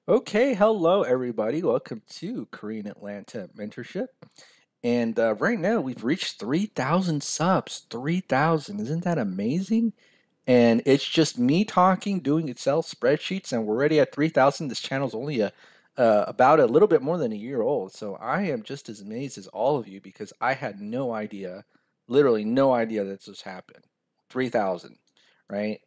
Okay, hello everybody. Welcome to Korean Atlanta Mentorship. And right now we've reached 3,000 subs. 3,000. Isn't that amazing? And it's just me talking, doing Excel spreadsheets, and we're already at 3,000. This channel's only about a little bit more than a year old. So I am just as amazed as all of you because I had no idea, literally no idea that this happened. 3,000, right?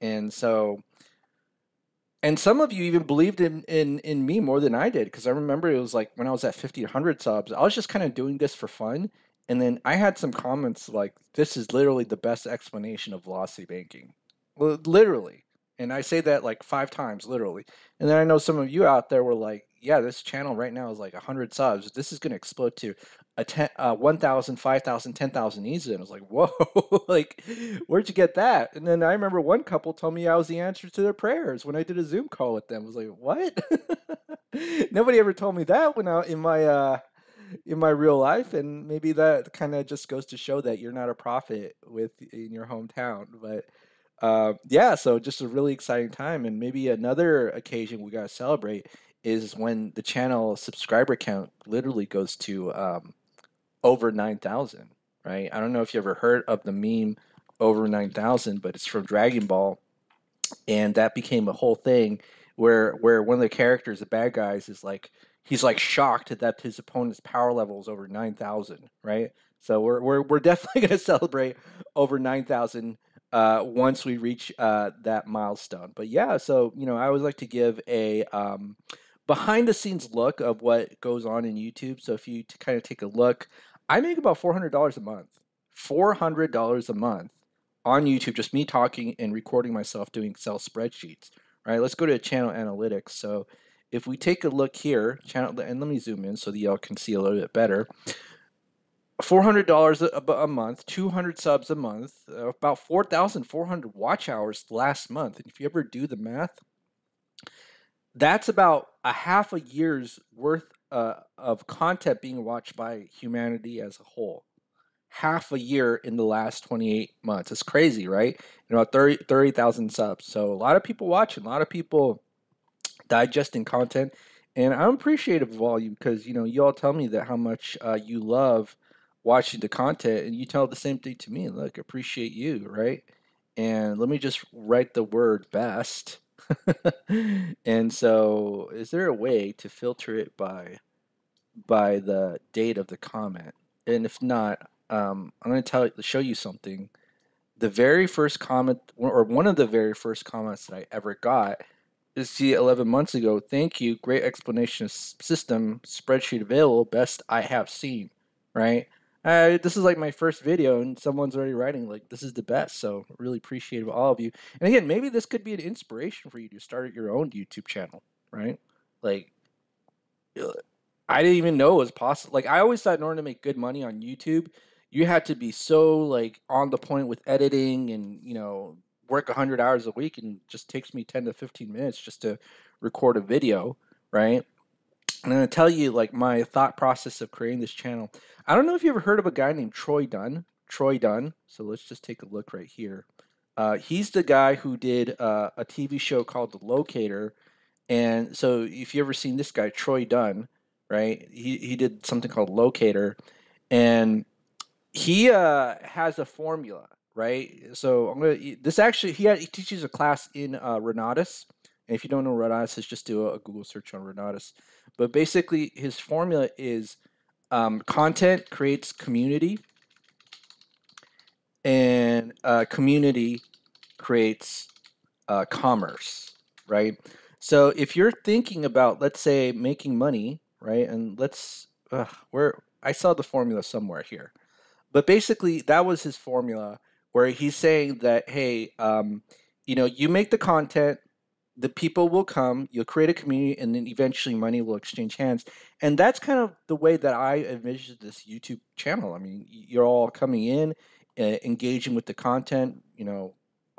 And some of you even believed in me more than I did because I remember it was like when I was at 50 to 100 subs, I was just kind of doing this for fun. And then I had some comments like, this is literally the best explanation of velocity banking. Well, literally. And I say that like 5 times, literally. And then I know some of you out there were like, yeah, this channel right now is like 100 subs. This is going to explode to 1,000, 5,000, 10,000 easy. And I was like, whoa, like, where'd you get that? And then I remember one couple told me I was the answer to their prayers when I did a Zoom call with them. I was like, what? Nobody ever told me that when I in my real life, and maybe that kind of just goes to show that you're not a prophet with in your hometown. But yeah, so just a really exciting time, and maybe another occasion we gotta celebrate is when the channel subscriber count literally goes to over 9,000, right? I don't know if you ever heard of the meme over 9,000, but it's from Dragon Ball, and that became a whole thing where one of the characters, the bad guys, is like he's like shocked that his opponent's power level is over 9,000, right? So we're definitely going to celebrate over 9,000 once we reach that milestone. But yeah, so I always like to give a behind the scenes look of what goes on in YouTube. So if you kind of take a look, I make about $400 a month. $400 a month on YouTube, just me talking and recording myself doing Excel spreadsheets. Right? Let's go to channel analytics. So if we take a look here, channel, and let me zoom in so that y'all can see a little bit better. $400 a month, 200 subs a month, about 4,400 watch hours last month. And if you ever do the math, that's about a half a year's worth of content being watched by humanity as a whole. Half a year in the last 28 months. It's crazy, right? And about 30,000 subs. So a lot of people watching, a lot of people digesting content. And I'm appreciative of all you because, you all tell me that how much you love watching the content, and you tell the same thing to me. Look, appreciate you, right? And let me just write the word best. And so, is there a way to filter it by the date of the comment? And if not, I'm going to show you something. The very first comment, or one of the very first comments that I ever got, is see 11 months ago. Thank you, great explanation system spreadsheet available, best I have seen. Right. This is like my first video, and someone's already writing like this is the best. So really appreciate all of you. And again, maybe this could be an inspiration for you to start your own YouTube channel. Right. Like I didn't even know it was possible. Like I always thought in order to make good money on YouTube, you had to be so like on the point with editing and work 100 hours a week, and it just takes me 10 to 15 minutes just to record a video, right? And I'm gonna tell you like my thought process of creating this channel. I don't know if you ever heard of a guy named Troy Dunn. Troy Dunn. So let's just take a look right here. He's the guy who did a TV show called The Locator, and so if you ever seen this guy, Troy Dunn, right? He did something called Locator, and he has a formula, right? So I'm gonna this actually he teaches a class in Renatus. And if you don't know Renatus, just do a Google search on Renatus. But basically, his formula is content creates community, and community creates commerce, right? So if you're thinking about, let's say, making money, right? And where I saw the formula somewhere here, but basically that was his formula where he's saying that, hey, you make the content, the people will come, you'll create a community, and then eventually money will exchange hands. And that's kind of the way that I envisioned this YouTube channel. I mean, you're all coming in, engaging with the content.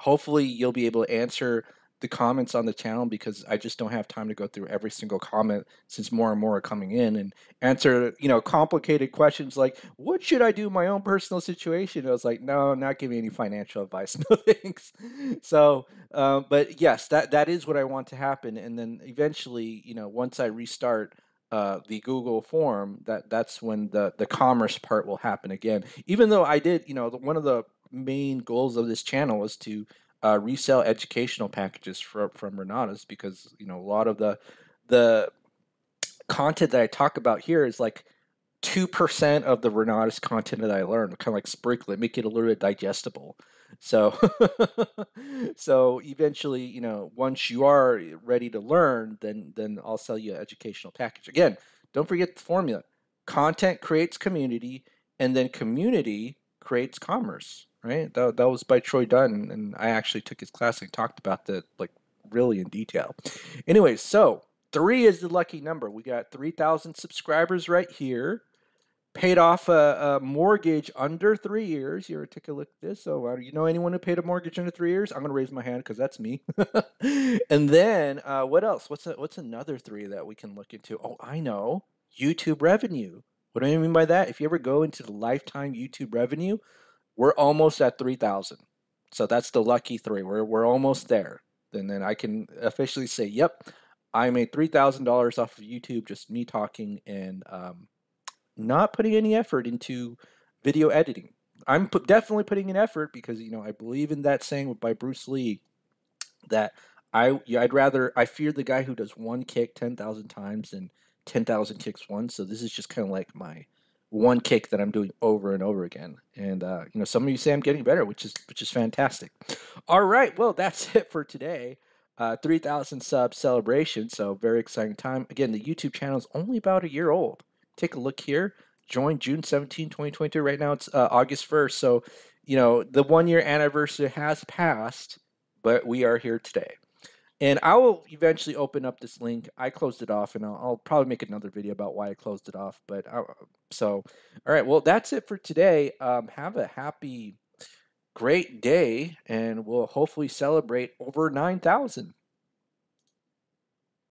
Hopefully you'll be able to answer the comments on the channel because I just don't have time to go through every single comment since more and more are coming in and answer, complicated questions like, what should I do in my own personal situation? I was like, no, I'm not giving any financial advice. No thanks. So, but yes, that is what I want to happen. And then eventually, once I restart the Google form, that's when the commerce part will happen again. Even though I did, one of the main goals of this channel was to resell educational packages from Renatas because a lot of the content that I talk about here is like 2% of the Renatus content that I learned, kind of like sprinkle it, make it a little bit digestible. So, so eventually, once you are ready to learn, then I'll sell you an educational package. Again, don't forget the formula: content creates community, and then community creates commerce. Right? That was by Troy Dunn, and I actually took his class and talked about that like really in detail. Anyways, so 3 is the lucky number. We got 3,000 subscribers right here. Paid off a mortgage under 3 years. Here, take a look at this. So, you know anyone who paid a mortgage under 3 years? I'm going to raise my hand because that's me. And then, what else? What's another 3 that we can look into? Oh, I know. YouTube revenue. What do I mean by that? If you ever go into the lifetime YouTube revenue, we're almost at 3,000. So that's the lucky 3. We're almost there. And then I can officially say, yep, I made $3,000 off of YouTube, just me talking and not putting any effort into video editing. I'm definitely putting an effort because I believe in that saying by Bruce Lee that I fear the guy who does one kick 10,000 times than 10,000 kicks once. So this is just kind of like my one kick that I'm doing over and over again. And some of you say I'm getting better, which is fantastic. All right, well that's it for today. 3,000 sub celebration, so very exciting time. Again, the YouTube channel is only about a year old. Take a look here. Join June 17, 2022. Right now it's August 1st. So, the 1 year anniversary has passed, but we are here today. And I will eventually open up this link. I closed it off, and I'll probably make another video about why I closed it off. But all right. Well, that's it for today. Have a happy, great day, and we'll hopefully celebrate over 9,000.